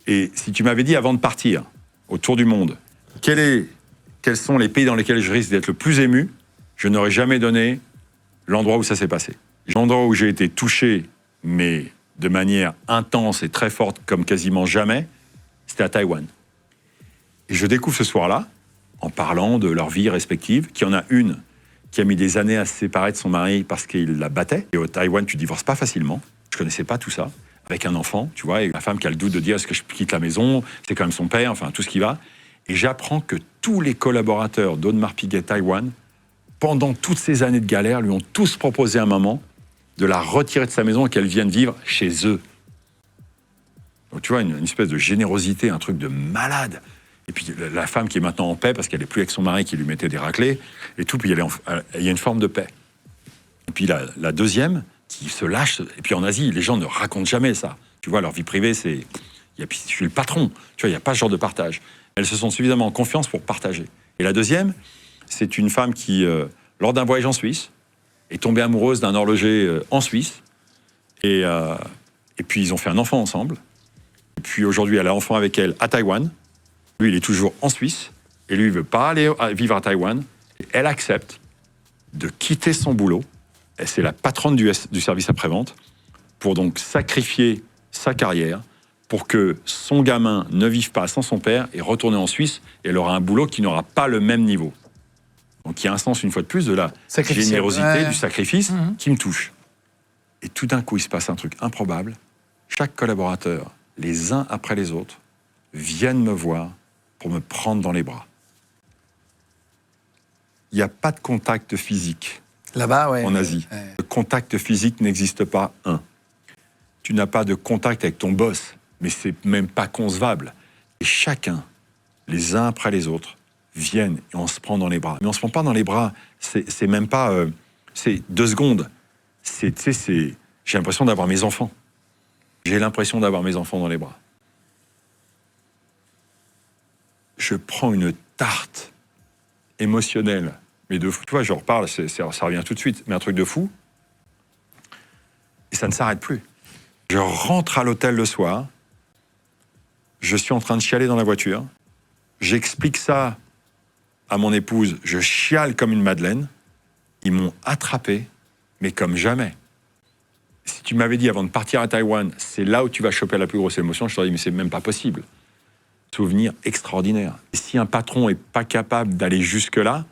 Et si tu m'avais dit avant de partir, autour du monde, quels sont les pays dans lesquels je risque d'être le plus ému, je n'aurais jamais donné l'endroit où ça s'est passé. L'endroit où j'ai été touché, mais de manière intense et très forte, comme quasiment jamais, c'était à Taïwan. Et je découvre ce soir-là, en parlant de leur vie respective, qu'il y en a une qui a mis des années à se séparer de son mari parce qu'il la battait. Et au Taïwan, tu divorces pas facilement. Je connaissais pas tout ça. Avec un enfant, tu vois, et la femme qui a le doute de dire est-ce que je quitte la maison, c'est quand même son père, enfin tout ce qui va. Et j'apprends que tous les collaborateurs d'Audemars Piguet Taïwan, pendant toutes ces années de galère, lui ont tous proposé un moment de la retirer de sa maison et qu'elle vienne vivre chez eux. Donc tu vois, une espèce de générosité, un truc de malade. Et puis la femme qui est maintenant en paix parce qu'elle n'est plus avec son mari qui lui mettait des raclés et tout, puis il y a une forme de paix. Et puis la deuxième qui se lâche, et puis en Asie, les gens ne racontent jamais ça. Tu vois, leur vie privée, c'est... je suis le patron, tu vois, il n'y a pas ce genre de partage. Elles se sont suffisamment en confiance pour partager. Et la deuxième, c'est une femme qui, lors d'un voyage en Suisse, est tombée amoureuse d'un horloger en Suisse, et puis ils ont fait un enfant ensemble. Et puis aujourd'hui, elle a un enfant avec elle à Taïwan. Lui, il est toujours en Suisse, et lui, il ne veut pas aller vivre à Taïwan. Et elle accepte de quitter son boulot. Et c'est la patronne du service après-vente, pour donc sacrifier sa carrière, pour que son gamin ne vive pas sans son père et retourner en Suisse, et elle aura un boulot qui n'aura pas le même niveau. Donc il y a un sens, une fois de plus, de la générosité, du sacrifice qui me touche. Et tout d'un coup, il se passe un truc improbable. Chaque collaborateur, les uns après les autres, viennent me voir pour me prendre dans les bras. Il n'y a pas de contact physique. Là-bas, ouais. En Asie. Ouais. Le contact physique n'existe pas, Tu n'as pas de contact avec ton boss, mais c'est même pas concevable. Et chacun, les uns après les autres, viennent et on se prend dans les bras. Mais on se prend pas dans les bras, c'est même pas... c'est 2 secondes. J'ai l'impression d'avoir mes enfants. J'ai l'impression d'avoir mes enfants dans les bras. Je prends une tarte émotionnelle. Mais de fou, tu vois, je reparle, ça revient tout de suite, mais un truc de fou. Et ça ne s'arrête plus. Je rentre à l'hôtel le soir, je suis en train de chialer dans la voiture, j'explique ça à mon épouse, je chiale comme une madeleine, ils m'ont attrapé, mais comme jamais. Si tu m'avais dit avant de partir à Taïwan, c'est là où tu vas choper la plus grosse émotion, je t'aurais dit, mais c'est même pas possible. Souvenir extraordinaire. Et si un patron n'est pas capable d'aller jusque-là,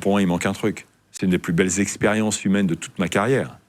pour moi, il manque un truc. C'est une des plus belles expériences humaines de toute ma carrière.